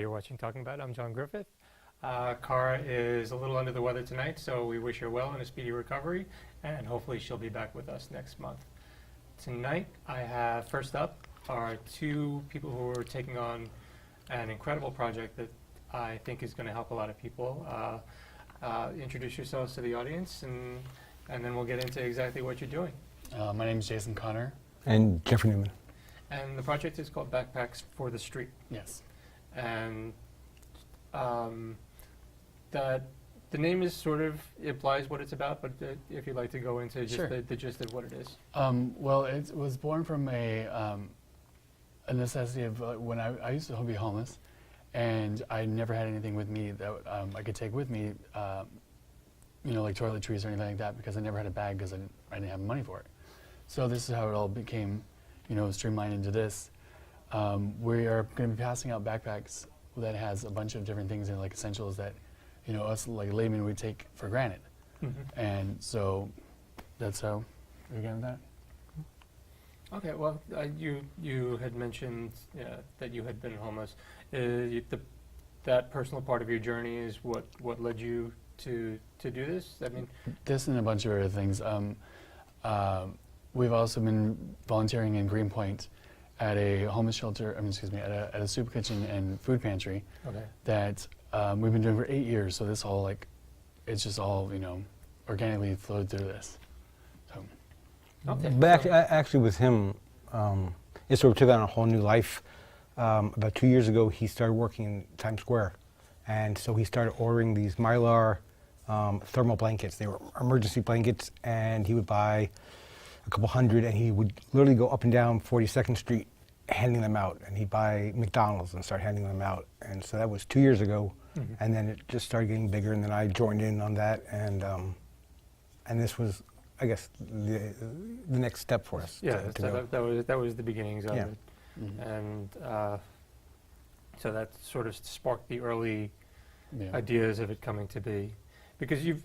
You're watching Talking About It. I'm John Griffith. Cara is a little under the weather tonight, so we wish her well and a speedy recovery, and hopefully she'll be back with us next month. Tonight, I have first up are two people who are taking on an incredible project that I think is going to help a lot of people. Introduce yourselves to the audience, and then we'll get into exactly what you're doing. My name is Jayson Connor. And Jeffrey Newman. And the project is called Backpacks for the Street. Yes. And that the name is sort of implies what it's about, but if you'd like to go into just Sure. the gist of what it is. Well, it was born from a necessity of when I used to be homeless, and I never had anything with me that I could take with me, like toiletries or anything like that, because I never had a bag because I didn't have money for it. So this is how it all became, streamlined into this. We are going to be passing out backpacks that has a bunch of different things in, like essentials that, us like laymen would take for granted. Mm-hmm. And so that's how we're getting that. Okay, well, you had mentioned that you had been homeless. That personal part of your journey is what led you to do this? I mean, this and a bunch of other things. We've also been volunteering in Greenpoint at a homeless shelter, at a soup kitchen and food pantry. Okay. That we've been doing for 8 years. So this all it's just all, organically flowed through this. So. Okay. But actually with him, it sort of took on a whole new life. About 2 years ago, he started working in Times Square. And so he started ordering these Mylar thermal blankets. They were emergency blankets, and he would buy a couple hundred, and he would literally go up and down 42nd Street handing them out. And he'd buy McDonald's and start handing them out. And so that was 2 years ago. Mm-hmm. And then it just started getting bigger, and then I joined in on that. And this was, I guess, the next step for us. Yeah, that was the beginnings of it. Mm-hmm. And so that sort of sparked the early ideas of it coming to be. Because you've,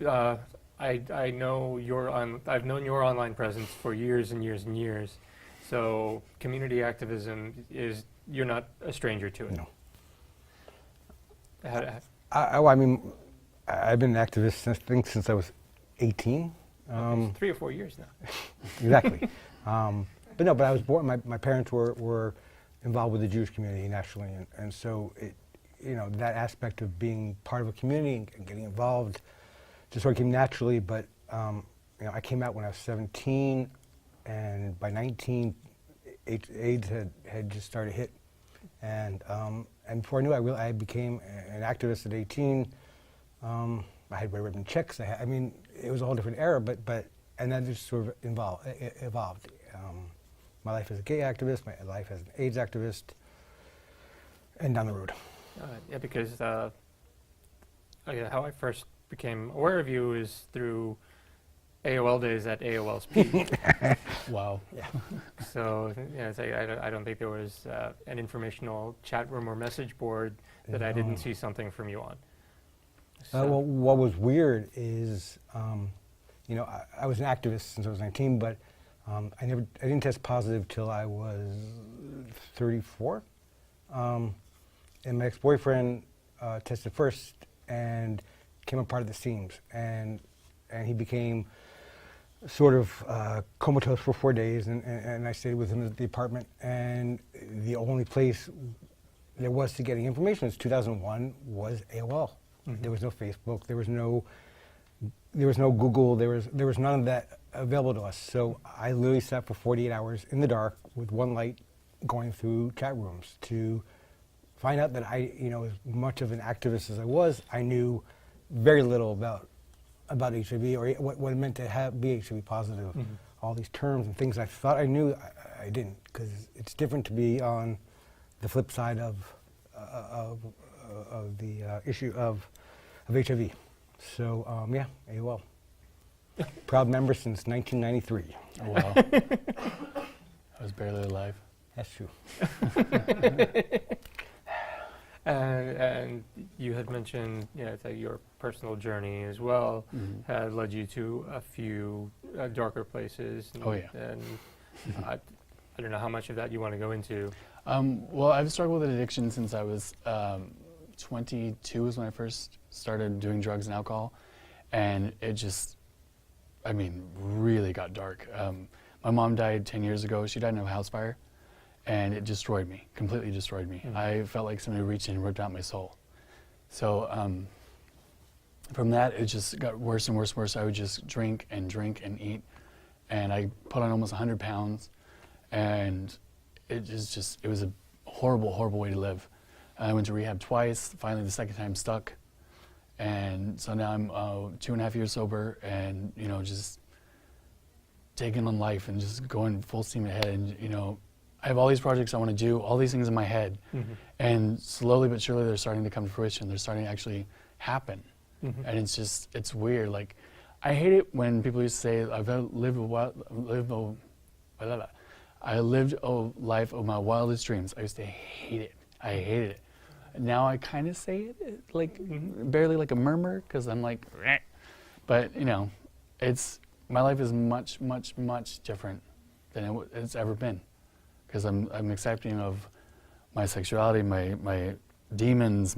I've known your online presence for years and years and years. So community activism you're not a stranger to it. No. I've been an activist since I was 18. 3 or 4 years now. Exactly. But I was born, my parents were involved with the Jewish community nationally, and so that aspect of being part of a community and getting involved just sort of came naturally. But I came out when I was 17, and by 19, AIDS had just started to hit, and before I knew it, I became an activist at 18. I had red ribbon checks. It was a whole different era, and that just sort of evolved. My life as a gay activist, my life as an AIDS activist, and down the road. Because how I first became aware of you is through AOL days at AOL Speak. Wow. Yeah. So I don't think there was an informational chat room or message board that I didn't see something from you on. So. Well, what was weird is, I was an activist since I was 19, but I didn't test positive till I was 34. And my ex-boyfriend tested first and became a part of the Seams. And he became sort of comatose for 4 days, and I stayed with him at the apartment. And the only place there was to getting information was 2001 was AOL. Mm-hmm. There was no Facebook. There was no Google. There was none of that available to us. So I literally sat for 48 hours in the dark with one light, going through chat rooms to find out that as much of an activist as I was, I knew very little about HIV or what it meant to be HIV positive. Mm-hmm. All these terms and things I thought I knew, I didn't, because it's different to be on the flip side of the issue of HIV. So AOL. Proud member since 1993. Oh, wow. I was barely alive. That's true. And you had mentioned, that your personal journey as well had led you to a few darker places. And, And I don't know how much of that you want to go into. Well, I've struggled with addiction since I was 22 was when I first started doing drugs and alcohol, and it just, I mean, really got dark. My mom died 10 years ago. She died in a house fire, and it destroyed me, completely destroyed me. I felt like somebody reached in and ripped out my soul. So from that, it just got worse and worse and worse. I would just drink and eat, and I put on almost 100 pounds, and it was a horrible, horrible way to live. I went to rehab twice. Finally, the second time stuck, and so now I'm 2.5 years sober, and just taking on life and just going full steam ahead. And I have all these projects I want to do, all these things in my head, and slowly but surely they're starting to come to fruition. They're starting to actually happen, and it's weird. Like, I hate it when people used to say, I lived a life of my wildest dreams. I used to hate it. I hated it. Now I kind of say it like barely like a murmur, because I'm like, "Reh." But my life is much, much, much different than it's ever been, because I'm accepting of my sexuality, my demons,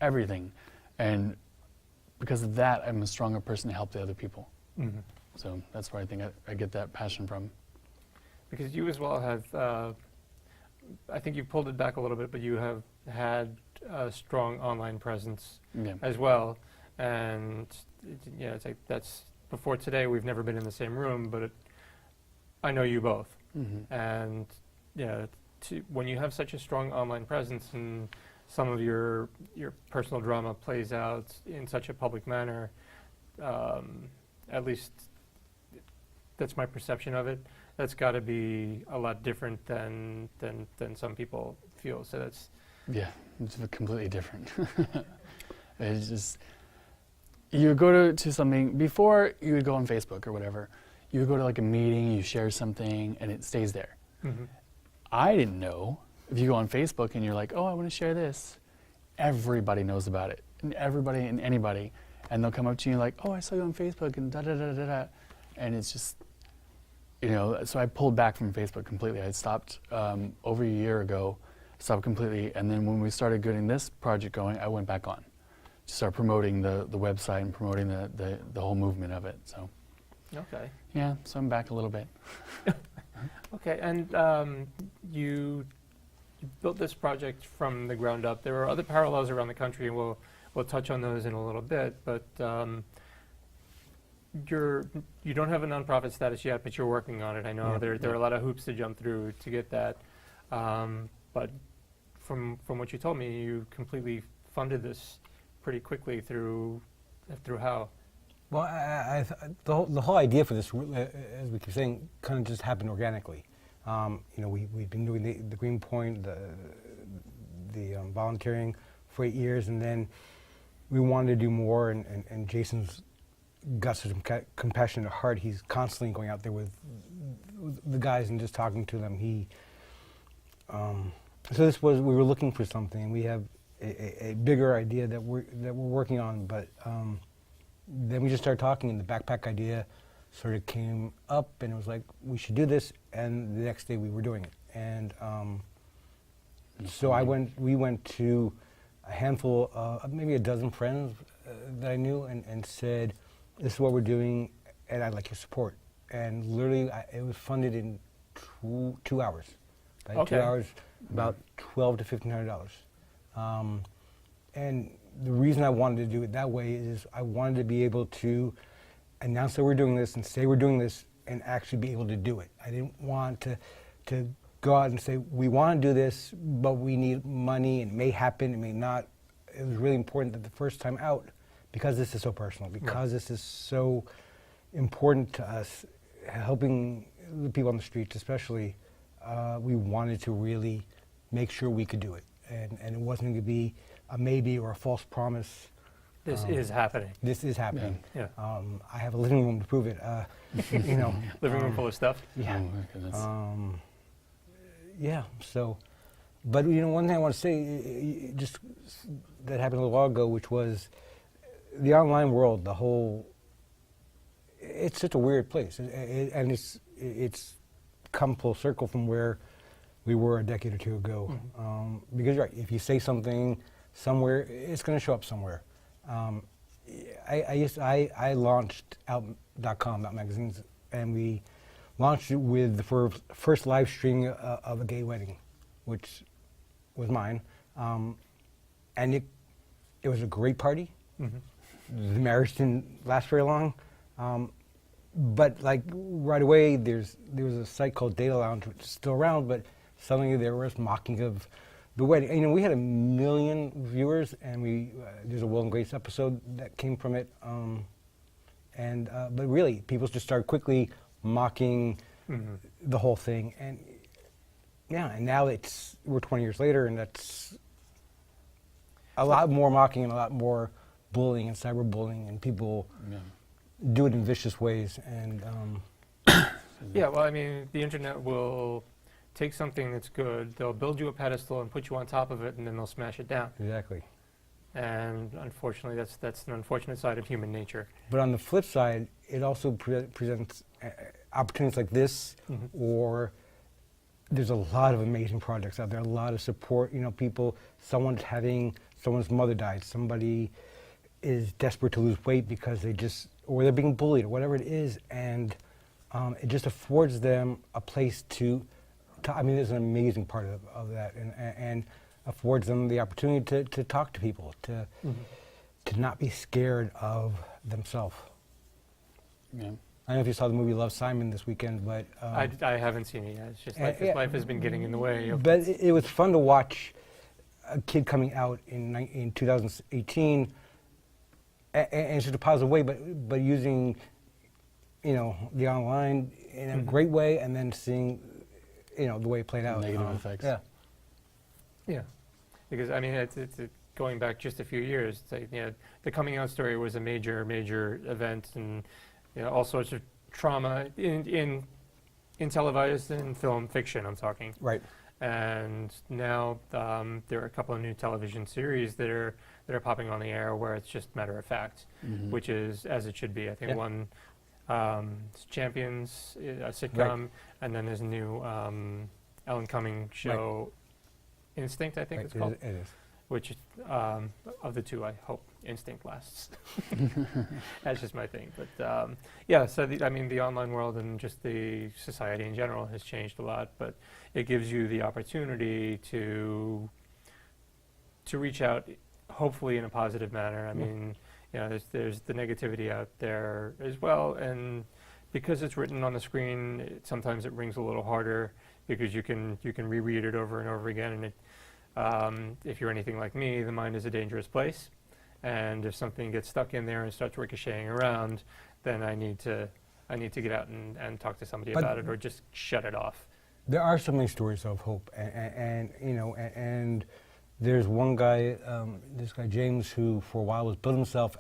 everything, and because of that, I'm a stronger person to help the other people. So that's where I think I get that passion from. Because you as well have, I think you pulled it back a little bit, but you have had a strong online presence as well. And it's like that's before today. We've never been in the same room, but I know you both. And when you have such a strong online presence and some of your personal drama plays out in such a public manner, at least that's my perception of it. That's got to be a lot different than some people feel. So that's it's completely different. It's just, you go to something before. You would go on Facebook or whatever. You would go to like a meeting, you share something, and it stays there. I didn't know, if you go on Facebook and you're like, oh, I want to share this, everybody knows about it, and everybody and anybody, and they'll come up to you like, oh, I saw you on Facebook, and da da da da da, and it's just. So I pulled back from Facebook completely. I stopped over a year ago, stopped completely, and then when we started getting this project going, I went back on to start promoting the website and promoting the whole movement of it. So, okay. Yeah, so I'm back a little bit. Okay, and you built this project from the ground up. There are other parallels around the country, and we'll touch on those in a little bit, but you don't have a nonprofit status yet, but you're working on it. I know there are a lot of hoops to jump through to get that. But from what you told me, you completely funded this pretty quickly through how? Well, the whole idea for this, as we keep saying, kind of just happened organically. We've been doing the Green Point, the volunteering for 8 years, and then we wanted to do more, and Jayson's got such a compassionate heart. He's constantly going out there with the guys and just talking to them. So we were looking for something. We have a bigger idea that we're working on, but then we just started talking, and the backpack idea sort of came up, and it was like, we should do this, and the next day we were doing it. And so we went to a handful, maybe a dozen friends that I knew, and said, this is what we're doing, and I'd like your support. And literally, it was funded in 2 hours. By okay. 2 hours, about $1,200 to $1,500. And the reason I wanted to do it that way is I wanted to be able to announce that we're doing this and say we're doing this and actually be able to do it. I didn't want to go out and say, we want to do this, but we need money, and it may happen, it may not. It was really important that the first time out, because this is so personal, because this is so important to us, helping the people on the streets especially, we wanted to really make sure we could do it. And it wasn't going to be a maybe or a false promise. This is happening. This is happening. Yeah. I have a living room to prove it. Living room full of stuff? Yeah. Oh, my goodness. Yeah, so, but one thing I want to say, just that happened a little while ago, which was the online world, it's such a weird place, and it's come full circle from where we were a decade or two ago. Because you're right, if you say something somewhere. It's going to show up somewhere. I launched Out.com, Out Magazines, and we launched it with the first live stream of a gay wedding, which was mine. And it was a great party. The marriage didn't last very long. But like right away, there was a site called Data Lounge, which is still around, but suddenly there was mocking of the wedding. And, we had 1 million viewers, and there's a Will and Grace episode that came from it. But really, people just started quickly mocking the whole thing. And yeah, and now we're 20 years later, and that's a lot more mocking and a lot more bullying and cyberbullying, and people do it in vicious ways. And yeah, well, I mean, the internet will take something that's good, they'll build you a pedestal and put you on top of it, and then they'll smash it down. exactly. And unfortunately, that's an unfortunate side of human nature. But on the flip side, it also presents opportunities like this, or there's a lot of amazing projects out there, a lot of support. People, someone's mother died, somebody is desperate to lose weight because or they're being bullied, or whatever it is, and it just affords them a place to I mean, there's an amazing part of that, and affords them the opportunity to talk to people, to not be scared of themselves. Yeah. I don't know if you saw the movie Love, Simon this weekend, but I haven't seen it yet. It's just like life has been getting in the way. But it was fun to watch a kid coming out in 2018, and it's just a positive way, but using the online in a great way, and then seeing the way it played out. Negative effects. Yeah. Yeah, because I mean, it's going back just a few years. It's like, the coming out story was a major event, and all sorts of trauma in televised and film fiction. I'm talking. Right. And now there are a couple of new television series that are popping on the air where it's just matter of fact, which is as it should be. I think one. Champions, a sitcom, and then there's a new Ellen Cumming show, Instinct, I think it's called. It is. Which, of the two, I hope Instinct lasts. That's just my thing. But yeah, so the online world and just the society in general has changed a lot, but it gives you the opportunity to reach out, hopefully in a positive manner. I mean, there's the negativity out there as well, and because it's written on the screen, sometimes it rings a little harder because you can reread it over and over again, and if you're anything like me, the mind is a dangerous place, and if something gets stuck in there and starts ricocheting around, then I need to get out and talk to somebody about it, or just shut it off. There are so many stories of hope, and there's one guy, this guy James, who for a while was building himself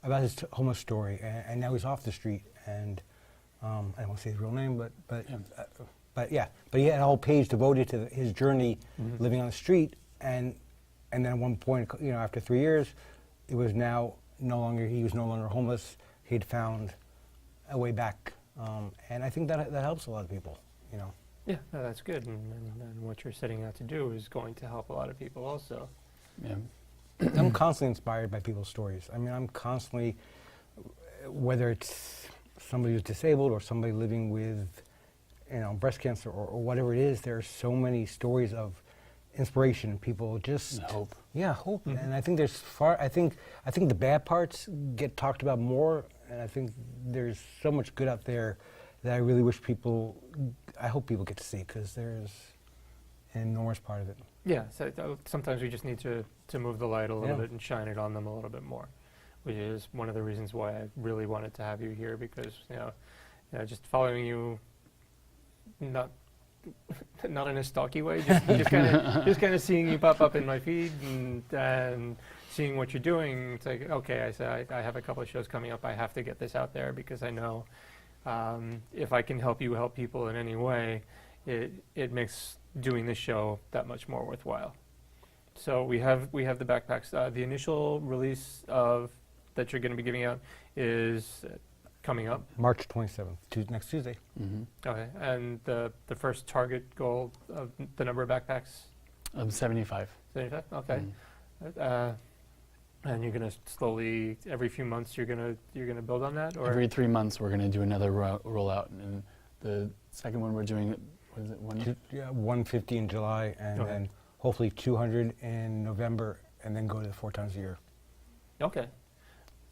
about his homeless story, and now he's off the street. And I don't want to say his real name, but he had a whole page devoted to his journey living on the street. And then at one point, after 3 years, he was no longer homeless. He'd found a way back, and I think that helps a lot of people. Yeah, no, that's good, and what you're setting out to do is going to help a lot of people also. Yeah. I'm constantly inspired by people's stories. I mean, I'm constantly, whether it's somebody who's disabled or somebody living with, breast cancer or whatever it is, there are so many stories of inspiration. People just and hope. Yeah, hope. And I think I think the bad parts get talked about more, and I think there's so much good out there that I really wish I hope people get to see, because there's an enormous part of it. Yeah, so sometimes we just need to move the light a little bit and shine it on them a little bit more, which is one of the reasons why I really wanted to have you here, because just following you, not in a stalky way, just kind of seeing you pop up in my feed and seeing what you're doing. It's like, okay, I have a couple of shows coming up. I have to get this out there because I know if I can help people in any way, it makes doing this show that much more worthwhile. So we have the backpacks. The initial release that you're going to be giving out is coming up March 27th, next Tuesday. Okay, and the first target goal of the number of backpacks? 75. 75. Okay. And you're gonna slowly, every few months, you're gonna build on that, or Every 3 months, we're going to do another rollout. And the second one we're doing, what is it, Yeah, 150 in July, and Okay. then hopefully 200 in November, and then go to 4 times a year. Okay,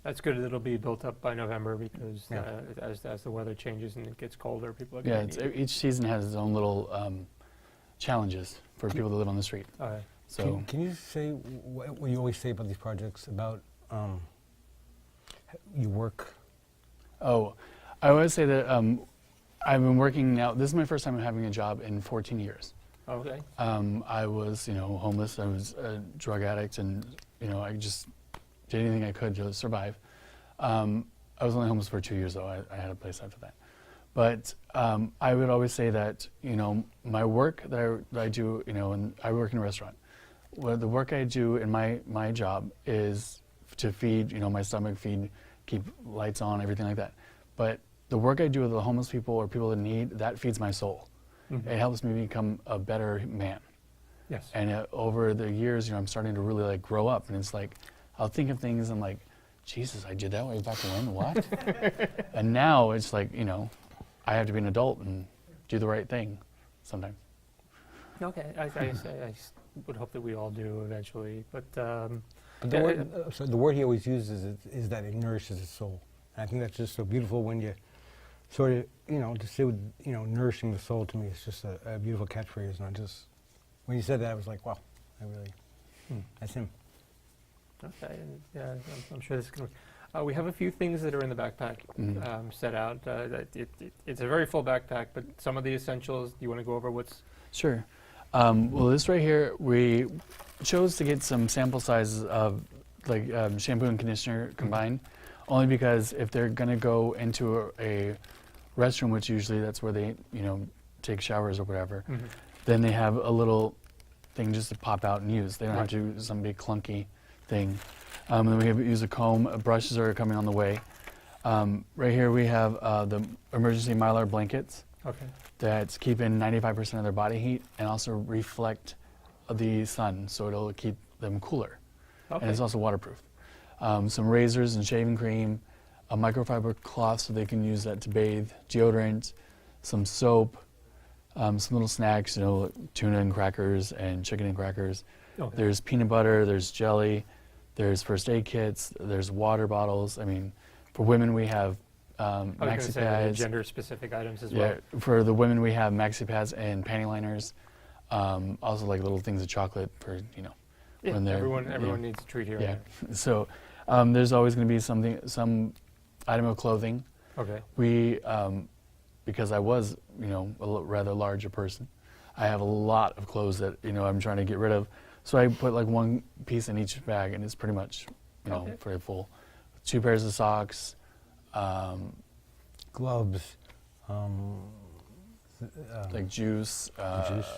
that's good. It'll be built up by November because Yeah. as the weather changes and it gets colder, people are Yeah, going to each season has its own little challenges for people that live on the street. All right. So Can you say what you always say about these projects, about your work? Oh, I always say that I've been working now. This is my first time having a job in 14 years. Okay. I was, homeless. I was a drug addict, and I just did anything I could to survive. I was only homeless for 2 years, though. I had a place after that. But I would always say that my work that I do, and I work in a restaurant. Well, the work I do in my job is to feed, my stomach, keep lights on, everything like that. But the work I do with the homeless people or people in need, that feeds my soul. Mhm. It helps me become a better man. Yes. And over the years, I'm starting to really grow up. And it's like, I'll think of things and like, Jesus, I did that way back when, what? And now it's like, I have to be an adult and do the right thing sometimes. Okay. I would hope that we all do eventually, but But the word he always uses is that it nourishes his soul. And I think that's just so beautiful when you sort of, to say with, nourishing the soul, to me, it's just a beautiful catchphrase. And I just, when you said that, I was like, wow, that's him. Okay. And, yeah, I'm sure this is going to work. We have a few things that are in the backpack set out. It's a very full backpack, but some of the essentials, do you want to go over what's... Sure. Well, this right here, we chose to get some sample sizes of shampoo and conditioner combined, only because if they're going to go into a restroom, which usually that's where they, take showers or whatever, then they have a little thing just to pop out and use. They don't have to use some big clunky thing. And then we use a comb. Brushes are coming on the way. Right here we have the emergency Mylar blankets. Okay. That's keeping 95% of their body heat and also reflect the sun, so it'll keep them cooler. Okay. And it's also waterproof. Some razors and shaving cream, a microfiber cloth so they can use that to bathe, deodorant, some soap, some little snacks, tuna and crackers and chicken and crackers. Okay. There's peanut butter, there's jelly, there's first aid kits, there's water bottles. I mean, for women we have maxi pads. Gender-specific items as well. Yeah, for the women we have maxi pads and panty liners. Also little things of chocolate for Yeah, when they're everyone needs a treat here. yeah. And So there's always going to be some item of clothing. there. Okay. We because I was a rather larger person, I have a lot of clothes that I'm trying to get rid of. So I put one piece in each bag, and it's pretty much Okay. pretty full. 2 pairs of socks. Gloves. Juice. Juice.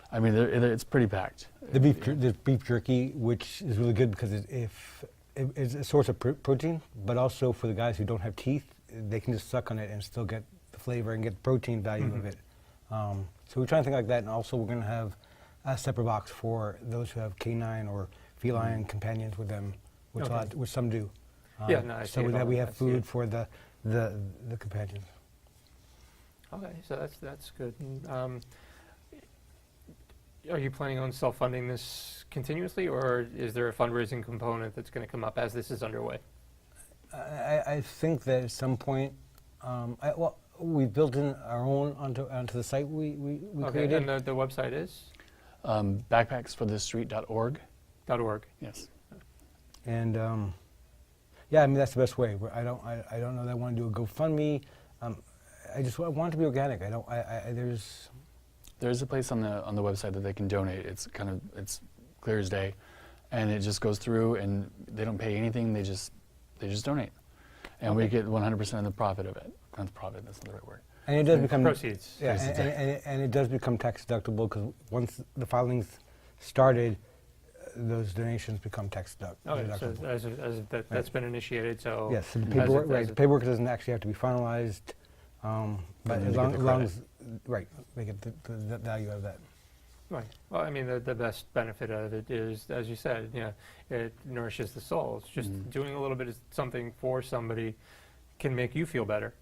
I mean, it's pretty packed. The beef jerky, which is really good because it's a source of protein, but also for the guys who don't have teeth, they can just suck on it and still get the flavor and get the protein value of it. So we're trying to think like that, and also we're going to have a separate box for those who have canine or feline companions with them, which which some do. Yeah, no, I see so it that all. we I have see it. food for the companions. Okay, so that's good. And, are you planning on self-funding this continuously, or is there a fundraising component that's going to come up as this is underway? I think that at some point, we built in our own onto the site we Okay, created. and the website is Backpacksforthestreet.org. .org. Yes. And yeah, I mean that's the best way. I don't know that I want to do a GoFundMe. I want it to be organic. There's a place on the website that they can donate. It's clear as day, and it just goes through, and they don't pay anything. They just donate, and we get 100% of the profit of it. Not the profit. That's not the right word. And it does become Proceeds. Yeah, and it does become tax deductible because once the filing's started, those donations become tax Okay, so deductible. that's been initiated, so... Yes, so the as paperwork, it- right, as the it- paperwork doesn't actually have to be finalized, but then as they get long, the as long credit. as, right, they get the value of that. Right. Well, I mean, the best benefit of it is, as you said, it nourishes the soul. It's just doing a little bit of something for somebody can make you feel better.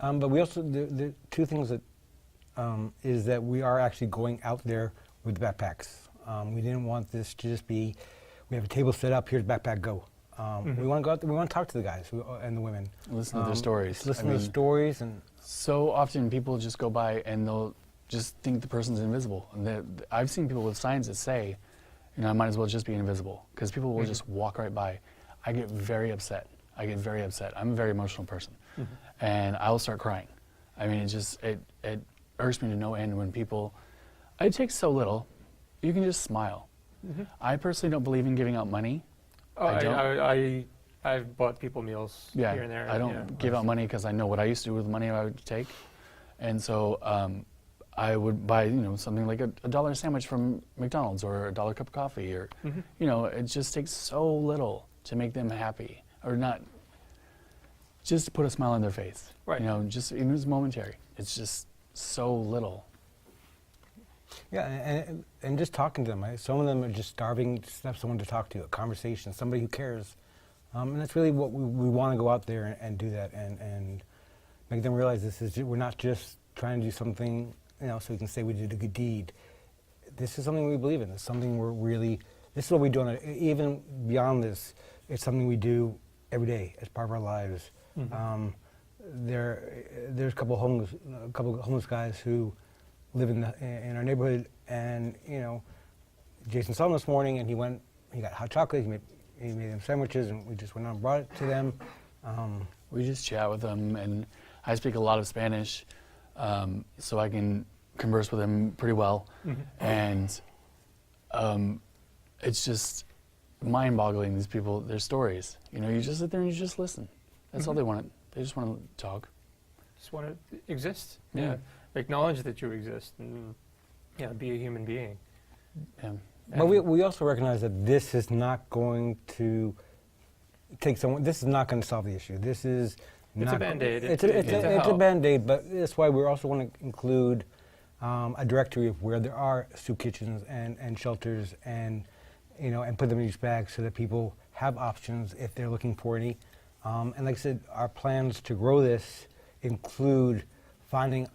But we also, the two things that is that we are actually going out there with backpacks. We didn't want this to just be, we have a table set up, here's backpack, go. We want to go out there, we want to talk to the guys and the women. Listen to their stories. Listen to the stories. And so often people just go by and they'll just think the person's invisible. And I've seen people with signs that say, I might as well just be invisible, because people will just walk right by. I get very upset. I'm a very emotional person. And I'll start crying. I mean, it irks me to no end when people, it takes so little. You can just smile. I personally don't believe in giving out money. Oh, I've bought people meals here and there. I don't give out money because I know what I used to do with the money I would take. And so I would buy, something like a $1 sandwich from McDonald's or a $1 cup of coffee, or, it just takes so little to make them happy, or not, just to put a smile on their face. Right. Just even if it's momentary. It's just so little. yeah, and just talking to them. Some of them are just starving to have someone to talk to, a conversation, somebody who cares. And that's really what we want to go out there and do that, and make them realize we're not just trying to do something, so we can say we did a good deed. This is something we believe in. It's something this is what we do even beyond this. It's something we do every day as part of our lives. There's a couple of homeless guys who live in our neighborhood, and Jayson saw them this morning, and he got hot chocolate. He made them sandwiches, and we just went out and brought it to them. We just chat with them, and I speak a lot of Spanish, so I can converse with them pretty well. And it's just mind-boggling, these people, their stories. You just sit there and you just listen. That's all they want. They just want to talk. Just want to exist. Yeah. Acknowledge that you exist, and be a human being. Yeah. But we also recognize that this is not going to this is not going to solve the issue. This is It's a Band-Aid. It's a Band-Aid, but that's why we also want to include a directory of where there are soup kitchens and shelters, and and put them in each bag so that people have options if they're looking for any. And like I said, our plans to grow this include finding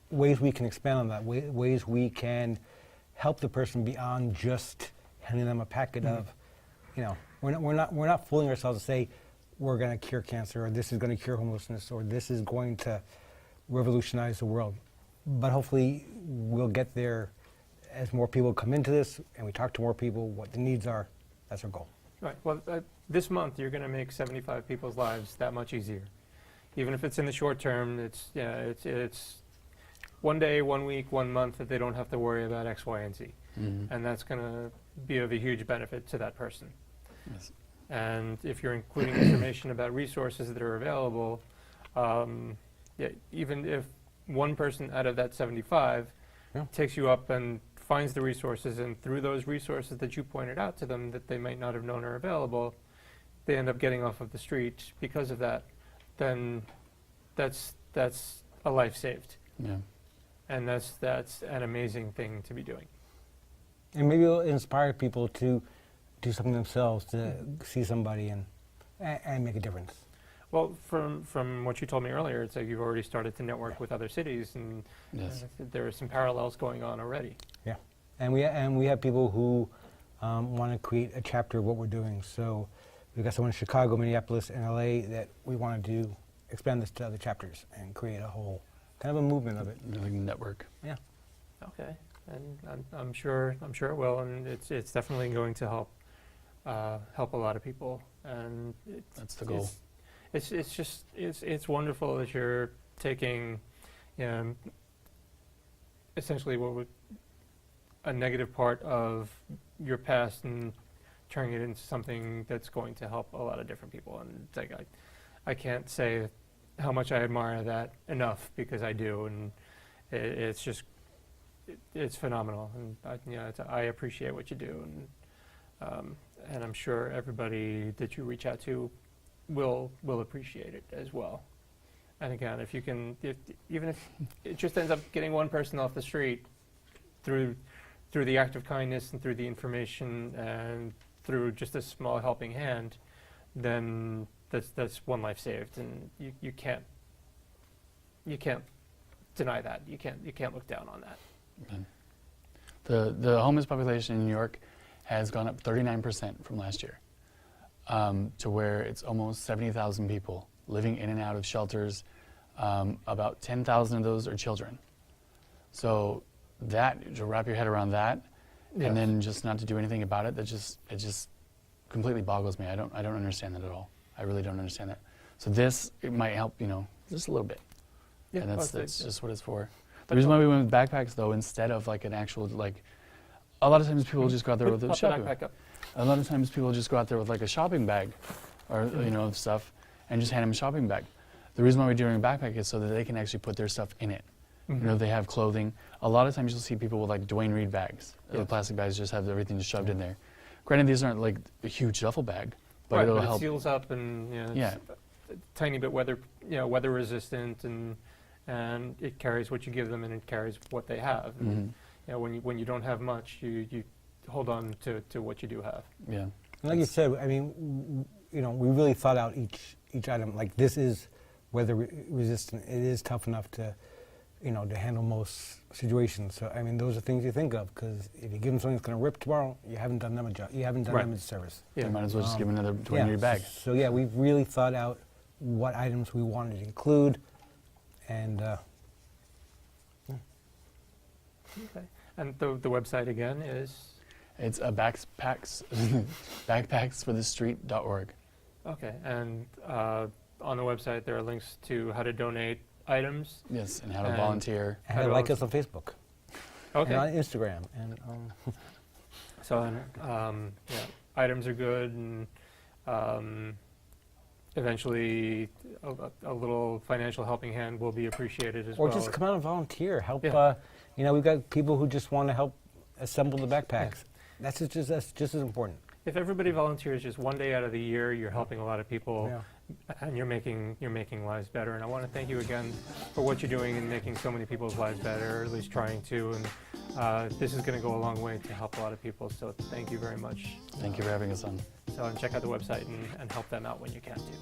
ways we can expand on that, ways we can help the person beyond just handing them a packet of, we're not fooling ourselves to say we're going to cure cancer, or this is going to cure homelessness, or this is going to revolutionize the world. But hopefully we'll get there as more people come into this and we talk to more people what the needs are. That's our goal. Right. Well, this month you're going to make 75 people's lives that much easier. Even if it's in the short term, it's 1 day, 1 week, 1 month that they don't have to worry about X, Y, and Z. And that's going to be of a huge benefit to that person. Yes. And if you're including information about resources that are available, even if one person out of that 75 takes you up and finds the resources, and through those resources that you pointed out to them that they might not have known are available, they end up getting off of the street because of that, then that's a life saved. Yeah. And that's an amazing thing to be doing. And maybe it'll inspire people to do something themselves, to see somebody and make a difference. Well, from what you told me earlier, it's like you've already started to network with other cities, and Yes. there are some parallels going on already. Yeah, and we have people who want to create a chapter of what we're doing. So we've got someone in Chicago, Minneapolis, and LA that we want to expand this to other chapters and create a whole kind of a movement of it. Like network. Yeah. Okay, and I'm sure it will, and it's definitely going to help a lot of people, and That's the goal. It's wonderful that you're taking, essentially a negative part of your past and turning it into something that's going to help a lot of different people. And it's like I can't say how much I admire that enough, because I do, and it's phenomenal. And I appreciate what you do, and I'm sure everybody that you reach out to will appreciate it as well. And again, even if it just ends up getting one person off the street through through the act of kindness and through the information and through just a small helping hand, then that's one life saved, and you can't deny that. You can't look down on that. The homeless population in New York has gone up 39% from last year, to where it's almost 70,000 people living in and out of shelters. About 10,000 of those are children. So that, to wrap your head around that, Yes. and then just not to do anything about it, it just completely boggles me. I don't understand that at all. I really don't understand that. So it might help, just a little bit. Yeah, And that's yeah. just what it's for. The But reason why we went with backpacks, though, instead of like an actual, like, a lot of times people just go out there with a Pop the shopping backpack up. A lot of times people just go out there with like a shopping bag or, stuff and just hand them a shopping bag. The reason why we're doing a backpack is so that they can actually put their stuff in it. Mhm. They have clothing. A lot of times you'll see people with like Dwayne Reed bags. The Yes. plastic bags just have everything just shoved in there. Granted, these aren't like a huge duffel bag, but Right, it'll but it help. seals up and it's Yeah. a tiny bit weather resistant, and it carries what you give them and it carries what they have. And, Mhm. when you don't have much, you hold on to what you do have. Yeah. Like you said, I mean, we really thought out each item. Like this is weather resistant. It is tough enough to, to handle most situations. So I mean, those are things you think of, because if you give them something that's going to rip tomorrow, you haven't done them a job. You haven't done Right. them a service. You might as well just give them another Dwayne Yeah, Reed bag. So yeah, we've really thought out what items we wanted to include, and Okay. And the website again is It's backpacksforthestreet.org. okay. And on the website there are links to how to donate items. Yes, and how to And- volunteer. and How to like also- us on Facebook Okay. and on Instagram, and So items are good, and eventually a little financial helping hand will be appreciated as or well. just come out and volunteer. Help. Yeah. We've got people who just want to help assemble the backpacks. That's just as important. If everybody volunteers just one day out of the year, you're helping a lot of people, Yeah. and you're making lives better. And I want to thank you again for what you're doing and making so many people's lives better, or at least trying to. And this is going to go a long way to help a lot of people. So thank you very much. Thank you for having us on. So and check out the website and help them out when you can too.